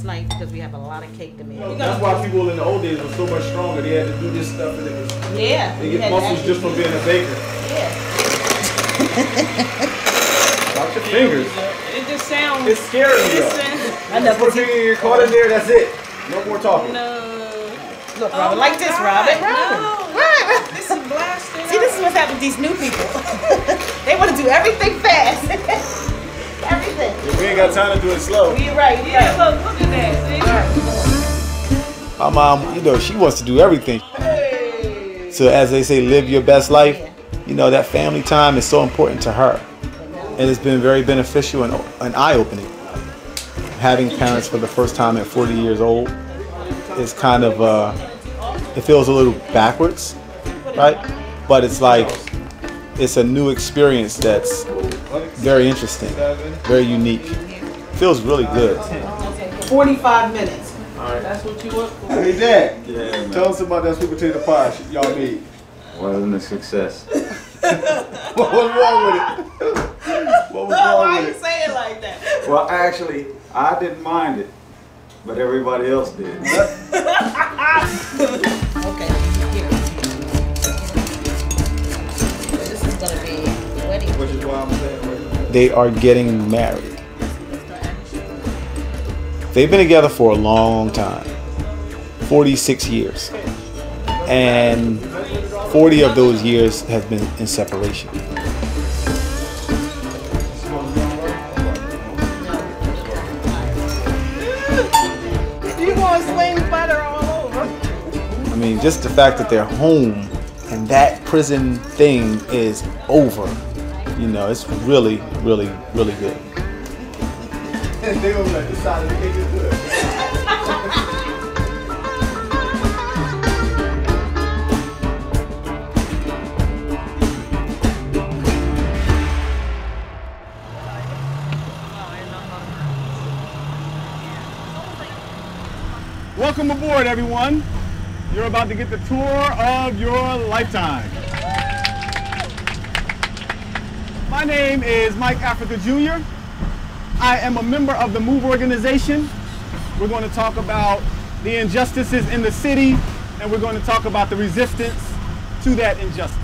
last night because we have a lot of cake to make. That's why people in the old days were so much stronger. They had to do this stuff and it was, they get muscles just from being a baker. Yeah. Watch your fingers. It just sounds... It's scary though. I know. Put your finger caught in there, that's it. No more talking. No. Look, Robin, like this, Robin. No. Right. This is blasting. See, this is what's happening with these new people. They want to do everything fast. Everything. Yeah, we ain't got time to do it slow. You're right. Yeah, look at that. See? My mom, you know, she wants to do everything. Hey. So as they say, live your best life. You know, that family time is so important to her. And it's been very beneficial and eye-opening. Having parents for the first time at 40 years old is kind of, it feels a little backwards, right? But it's like, it's a new experience that's very interesting, very unique. Feels really good. 45 minutes. All right, that's what you want. Hey, Dad. Yeah, man. Tell us about that sweet potato pie y'all made. Wasn't a success. What was wrong with it? What was wrong Why with you it? say it like that? Well, actually, I didn't mind it, but everybody else did. Okay. Here. This is gonna be the wedding. Which is why I'm saying. They are getting married. They've been together for a long time, 46 years. And 40 of those years have been in separation. You want to swing butter all over? I mean, just the fact that they're home and that prison thing is over, you know, it's really, really, really good. They gonna let this side of the cake is good. Welcome aboard, everyone. You're about to get the tour of your lifetime. My name is Mike Africa Jr. I am a member of the MOVE organization. We're going to talk about the injustices in the city, and we're going to talk about the resistance to that injustice.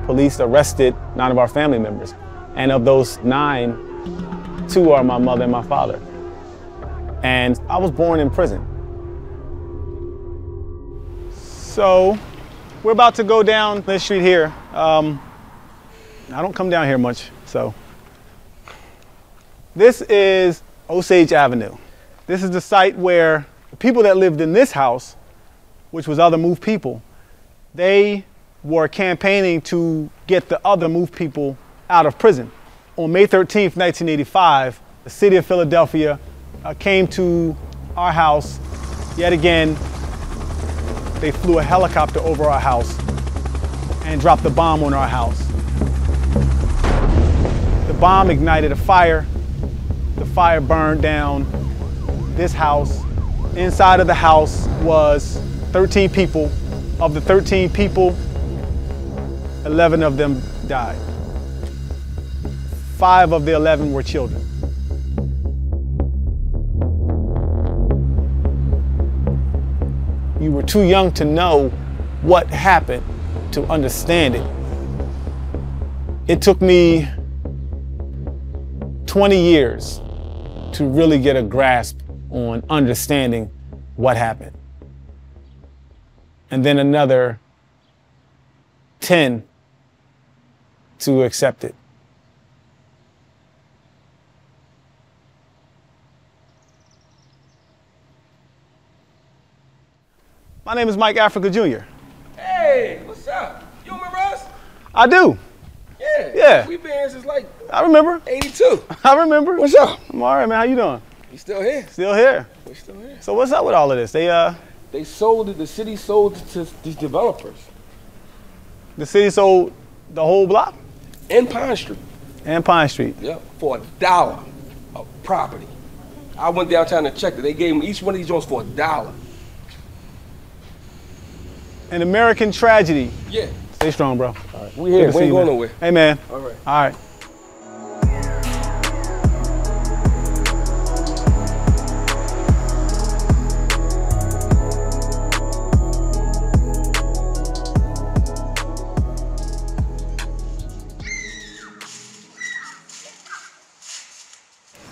Police arrested 9 of our family members. And of those 9, 2 are my mother and my father. And I was born in prison. So we're about to go down this street here. I don't come down here much, so. This is Osage Avenue. This is the site where the people that lived in this house, which was other MOVE people, they were campaigning to get the other MOVE people out of prison. On May 13th, 1985, the city of Philadelphia came to our house yet again. they flew a helicopter over our house and dropped a bomb on our house. The bomb ignited a fire. The fire burned down this house. Inside of the house was 13 people. Of the 13 people, 11 of them died. 5 of the 11 were children. You were too young to know what happened to understand it. It took me 20 years to really get a grasp on understanding what happened. And then another 10 to accept it. My name is Mike Africa Jr. Hey, what's up? You remember us? I do. Yeah. Yeah. We've been here since like I remember. 82. I remember. What's up? I'm all right, man. How you doing? You still here? Still here. We still here. So what's up with all of this? They sold it, the city sold it to these developers. The city sold the whole block? In Pine Street. And Pine Street. Yep, for $1 of property. I went downtown and checked it. They gave them each one of these joints for $1. An American tragedy. Yeah. Stay strong, bro. All right. We here. We ain't going nowhere. Hey, man. All right. All right.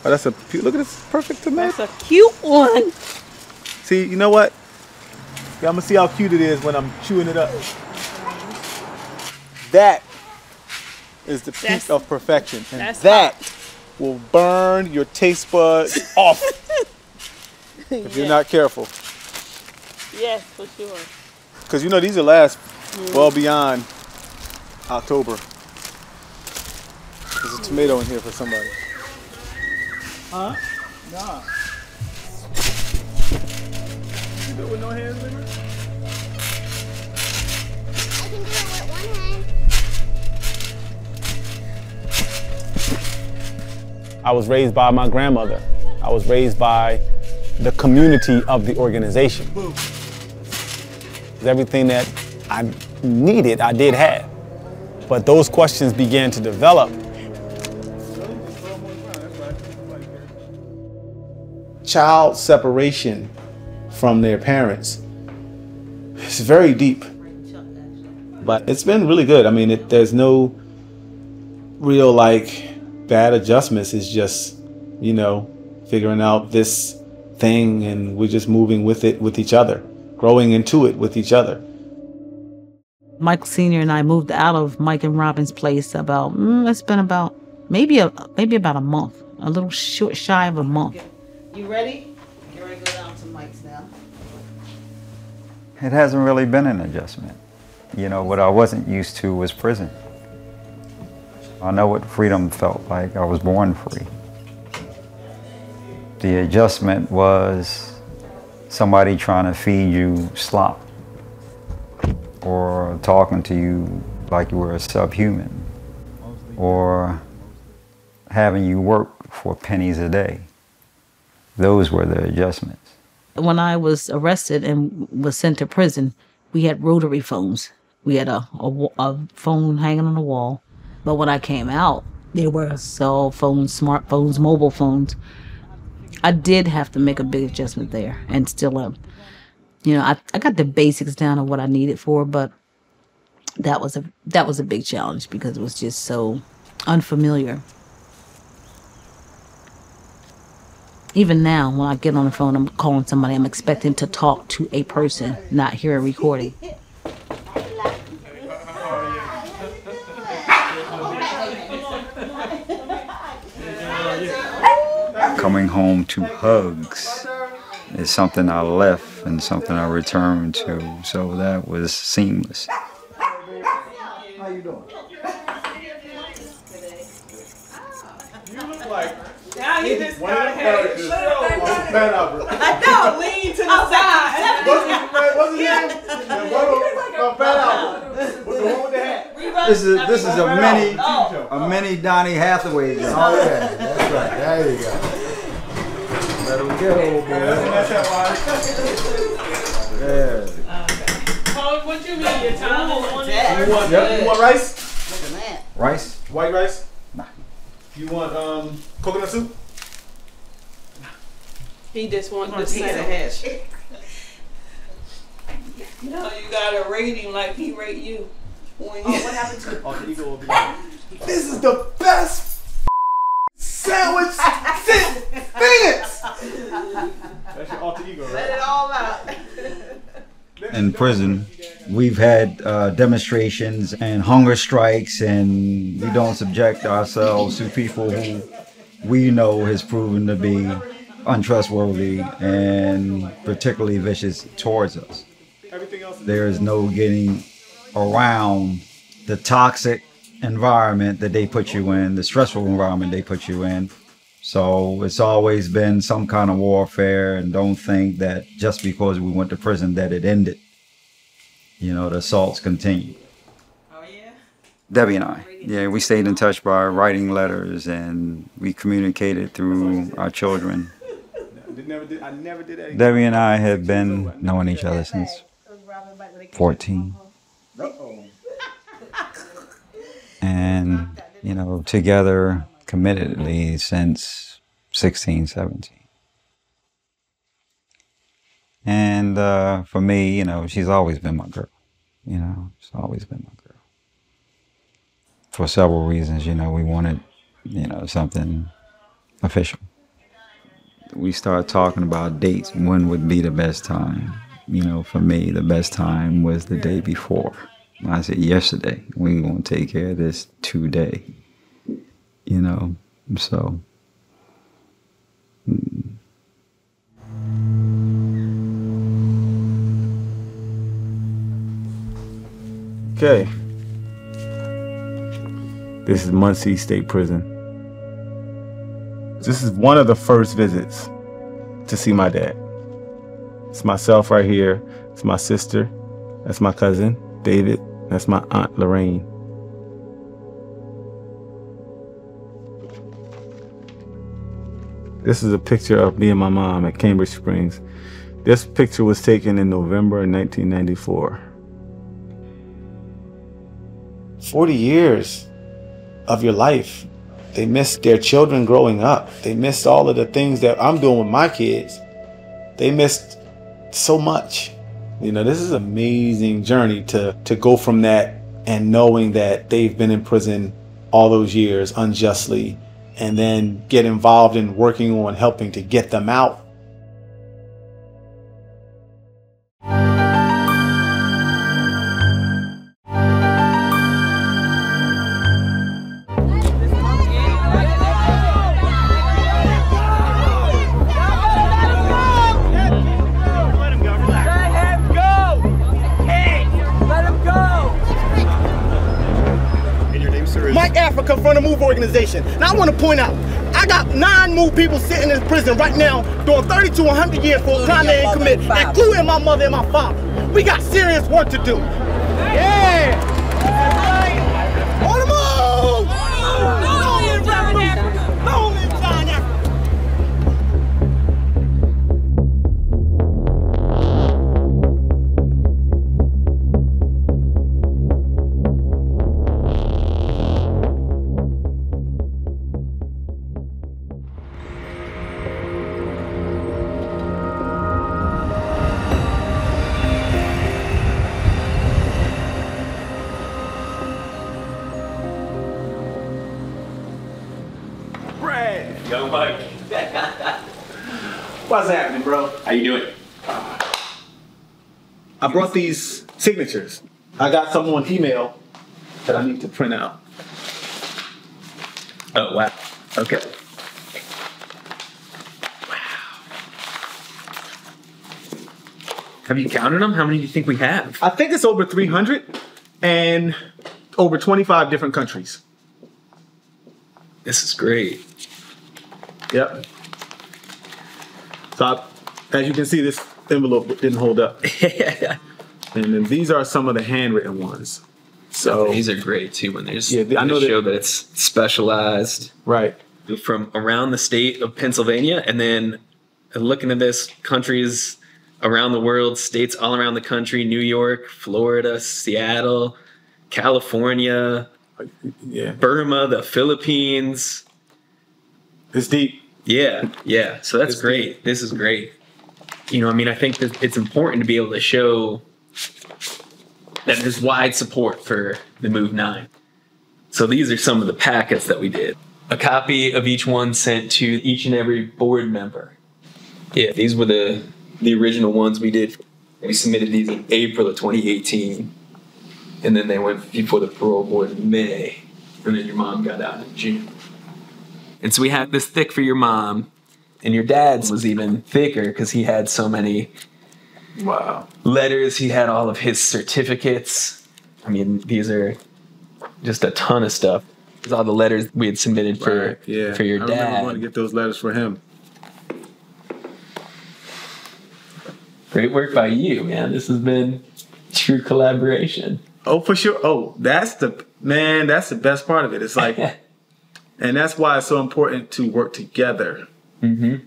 Oh, that's a look at this perfect tomato. That's a cute one. See, you know what? Yeah, I'm gonna see how cute it is when I'm chewing it up. That is the peak of perfection, and that will burn your taste buds off if you're not careful. Yes, for sure. Because you know these will last well beyond October. There's a tomato in here for somebody. Huh? Nah. You do it with no hands, nigga? I can do it with one hand. I was raised by my grandmother. I was raised by the community of the organization. Everything that I needed, I did have. But those questions began to develop. Child separation from their parents is very deep, but it's been really good. I mean, there's no real bad adjustments. It's just, you know, figuring out this thing and we're just moving with it with each other, growing into it with each other. Michael Sr. and I moved out of Mike and Robin's place about, it's been about maybe about a month, a little shy of a month. You ready? You're ready to go down to Mike's now. It hasn't really been an adjustment. You know, what I wasn't used to was prison. I know what freedom felt like. I was born free. The adjustment was somebody trying to feed you slop or talking to you like you were a subhuman or having you work for pennies a day. Those were the adjustments. When I was arrested and was sent to prison, we had rotary phones. We had a phone hanging on the wall. But when I came out, there were cell phones, smartphones, mobile phones. I did have to make a big adjustment there and still am. You know, I got the basics down of what I needed for, but that was a big challenge because it was just so unfamiliar. Even now, when I get on the phone, I'm calling somebody, I'm expecting to talk to a person, not hear a recording. Coming home to hugs is something I left and something I returned to, so that was seamless. How you doing? You look like now you just got I know, lean to the side. What's his name? Fat Albert. With the one with the hat. This is a mini Donnie Hathaway. Oh yeah, that's right. There you go. Let him go, boy. Yeah. What you mean? Your time is on it? You want rice? Look at that. Rice? White rice? Nah. You want coconut soup? He just wants the Piece of same. hash. No, you gotta rate him like he rate you. When you What happened to This is the best sandwich since Phoenix. That's your alter ego, Let right? it all out. In prison, we've had demonstrations and hunger strikes, and we don't subject ourselves to people who we know has proven to be untrustworthy and particularly vicious towards us. There is no getting around the toxic environment that they put you in, the stressful environment they put you in. So it's always been some kind of warfare, and don't think that just because we went to prison that it ended. You know, the assaults continue. Oh yeah? Debbie and I, yeah, we stayed in touch by writing letters, and we communicated through our children. I never did that. Debbie and I have been knowing each other since 14. And, you know, together committedly since 16, 17. And for me, you know, she's always been my girl. You know, she's always been my girl. For several reasons, you know, we wanted, you know, something official. We started talking about dates, when would be the best time. You know, for me, the best time was the day before. I said, yesterday, we're going to take care of this today. You know, so. Okay. This is Muncie State Prison. This is one of the first visits to see my dad. It's myself right here. It's my sister. That's my cousin, David. That's my aunt, Lorraine. This is a picture of me and my mom at Cambridge Springs. This picture was taken in November 1994. 40 years of your life. They missed their children growing up. They missed all of the things that I'm doing with my kids. They missed so much. You know, this is an amazing journey to go from that and knowing that they've been in prison all those years unjustly, and then get involved in working on helping to get them out. From the MOVE organization. Now I want to point out, I got 9 MOVE people sitting in prison right now doing 30 to 100 years for a crime they ain't committed, including my mother and my father. We got serious work to do. Yeah! On the move! Long live John Africa! Young Mike. What's happening, bro? How you doing? I brought these signatures. I got some on email that I need to print out. Oh, wow. Okay. Have you counted them? How many do you think we have? I think it's over 300 and over 25 different countries. This is great. Yep. So as you can see, this envelope didn't hold up. And then these are some of the handwritten ones. So these are great too when there's I know show that it's specialized. Right. From around the state of Pennsylvania, and then looking at this, countries around the world, states all around the country, New York, Florida, Seattle, California, Burma, the Philippines. It's deep. Yeah. So that's great. Deep. This is great. You know, I mean, I think that it's important to be able to show that there's wide support for the Move 9. So these are some of the packets that we did. A copy of each one sent to each and every board member. Yeah, these were the original ones we did. We submitted these in April of 2018. And then they went before the parole board in May. And then your mom got out in June. And so we had this thick for your mom. And your dad's was even thicker because he had so many letters. He had all of his certificates. I mean, these are just a ton of stuff. There's all the letters we had submitted for your dad. I remember going to get those letters for him. Great work by you, man. This has been true collaboration. Oh, for sure. Oh, that's the best part of it. It's like, and that's why it's so important to work together. Mm-hmm.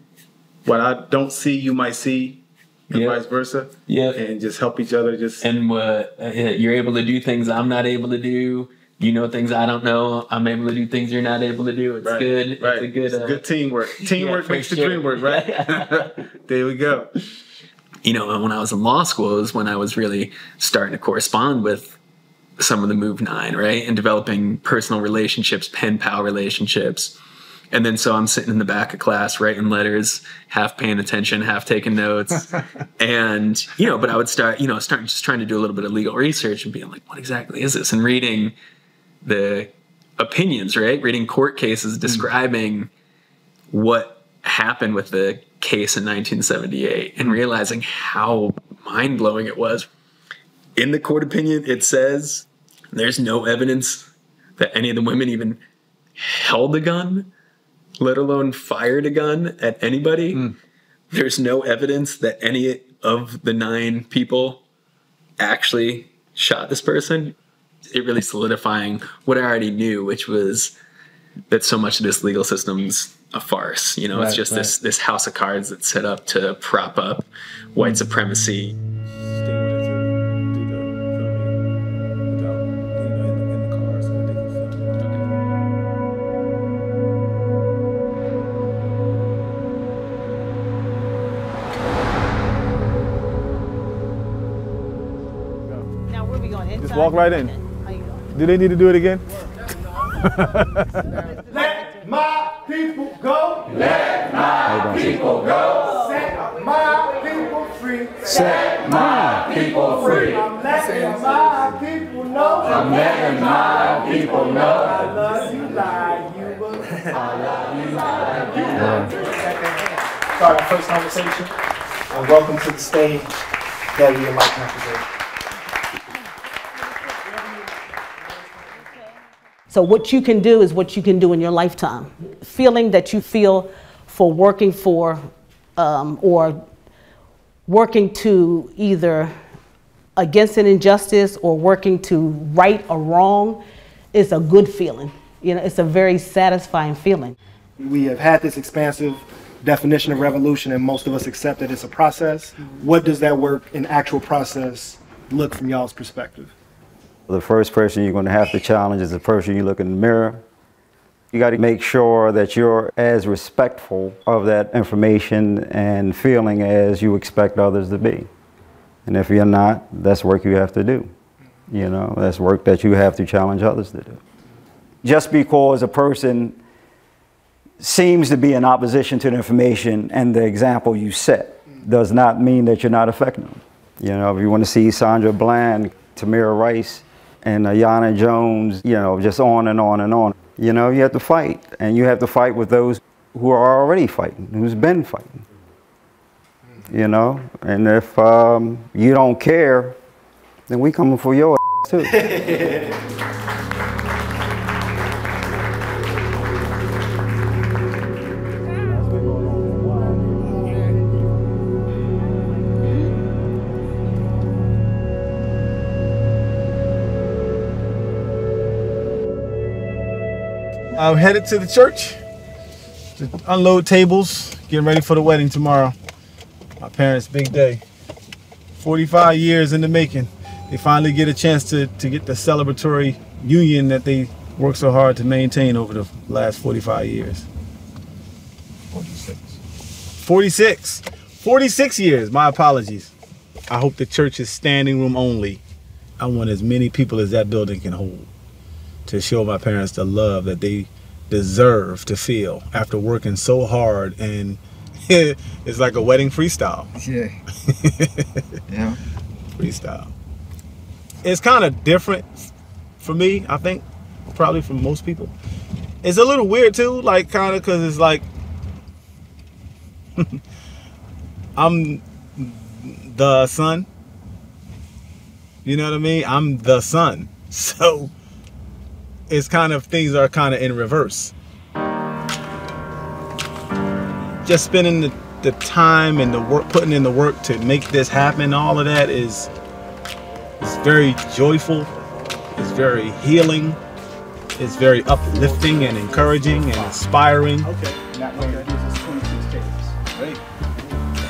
What I don't see, you might see, and vice versa. Yeah. And just help each other. And you're able to do things I'm not able to do. You know things I don't know. I'm able to do things you're not able to do. It's good. Right. It's good teamwork. Teamwork makes the dream work, right? There we go. You know, when I was in law school is when I was really starting to correspond with some of the Move 9, right? And developing personal relationships, pen pal relationships. And then so I'm sitting in the back of class writing letters, half paying attention, half taking notes. And, you know, but I would start just trying to do a little bit of legal research and being like, what exactly is this? And reading the opinions, right? Reading court cases describing what happened with the case in 1978 and realizing how mind-blowing it was. In the court opinion, it says there's no evidence that any of the women even held a gun, let alone fired a gun at anybody. There's no evidence that any of the 9 people actually shot this person. It really solidifying what I already knew, which was that so much of this legal system's a farce. You know, it's just this house of cards that's set up to prop up white supremacy. Just walk right in. Do they need to do it again? Let my people go. Let my people go. Set my people free. Set my people free. I'm letting my people know. I'm letting my people know. I love you like you will. I love you like you will. Start our first conversation. Welcome to the stage, Debbie and Mike Napokon. So what you can do is what you can do in your lifetime. Feeling that you feel for working for or working to either against an injustice or working to right a wrong is a good feeling. You know, it's a very satisfying feeling. We have had this expansive definition of revolution and most of us accept that it's a process. What does that work in actual process look from y'all's perspective? The first person you're going to have to challenge is the person you look in the mirror. You got to make sure that you're as respectful of that information and feeling as you expect others to be. And if you're not, that's work you have to do. You know, that's work that you have to challenge others to do. Just because a person seems to be in opposition to the information and the example you set does not mean that you're not affecting them. You know, if you want to see Sandra Bland, Tamira Rice, and Ayanna Jones, you know, just on and on and on. You know, you have to fight, and you have to fight with those who are already fighting, who's been fighting. You know, and if you don't care, then we coming for your ass too. I'm headed to the church to unload tables, getting ready for the wedding tomorrow. My parents' big day. 45 years in the making. They finally get a chance to get the celebratory union that they worked so hard to maintain over the last 45 years. 46 years, my apologies. I hope the church is standing room only. I want as many people as that building can hold to show my parents the love that they deserve to feel after working so hard, and it's like a wedding freestyle. Yeah. Yeah. Freestyle. It's kind of different for me, I think, probably for most people. It's a little weird too, like kind of, because it's like I'm the son. You know what I mean? I'm the son. So it's kind of, things are kind of in reverse. Just spending the time and the work, putting in the work to make this happen, all of that is very joyful. It's very healing. It's very uplifting and encouraging and inspiring.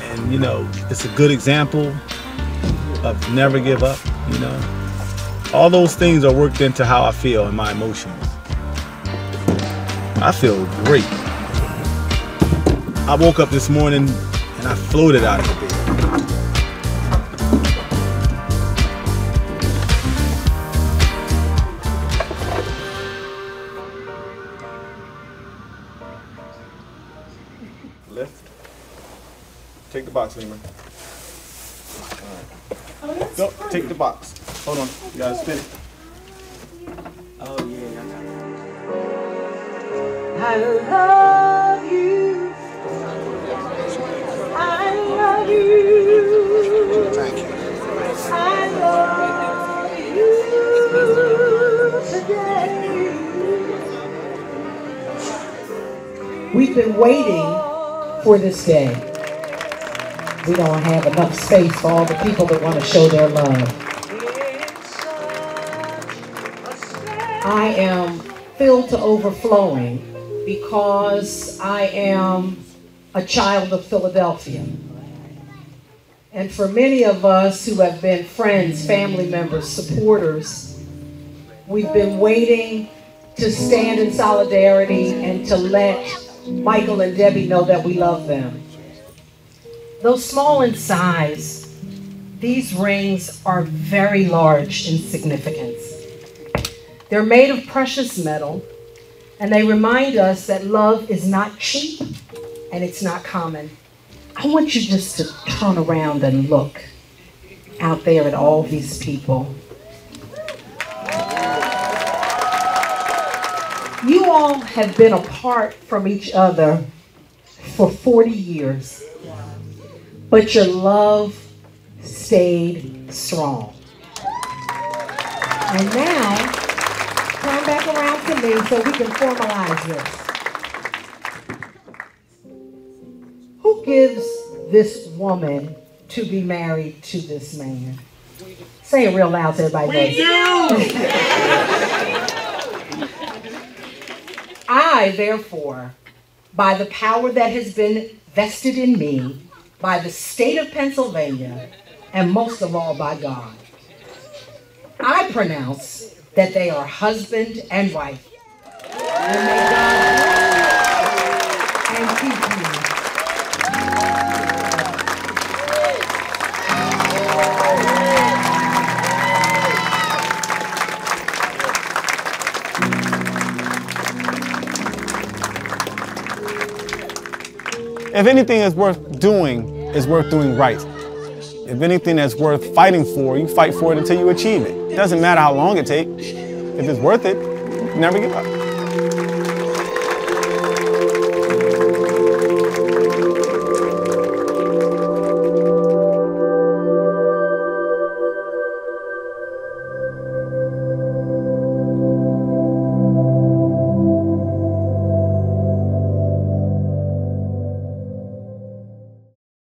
And you know, it's a good example of never give up, you know. All those things are worked into how I feel and my emotions. I feel great. I woke up this morning and I floated out of the bed. Lift. Take the box, Lehman. All right. No, take the box. Hold on, you gotta spin it. Oh yeah, I love you. I love you. Thank you. I love you today. We've been waiting for this day. We don't have enough space for all the people that want to show their love. I am filled to overflowing because I am a child of Philadelphia. And for many of us who have been friends, family members, supporters, we've been waiting to stand in solidarity and to let Michael and Debbie know that we love them. Though small in size, these rings are very large in significance. They're made of precious metal, and they remind us that love is not cheap and it's not common. I want you just to turn around and look out there at all these people. You all have been apart from each other for 40 years, but your love stayed strong. And now, turn back around to me so we can formalize this. Who gives this woman to be married to this man? Say it real loud so everybody knows. We do! I, therefore, by the power that has been vested in me by the state of Pennsylvania, and most of all by God, I pronounce that they are husband and wife. And may God bless and keep you. If anything is worth doing right. If anything that's worth fighting for, you fight for it until you achieve it. It doesn't matter how long it takes. If it's worth it, never give up.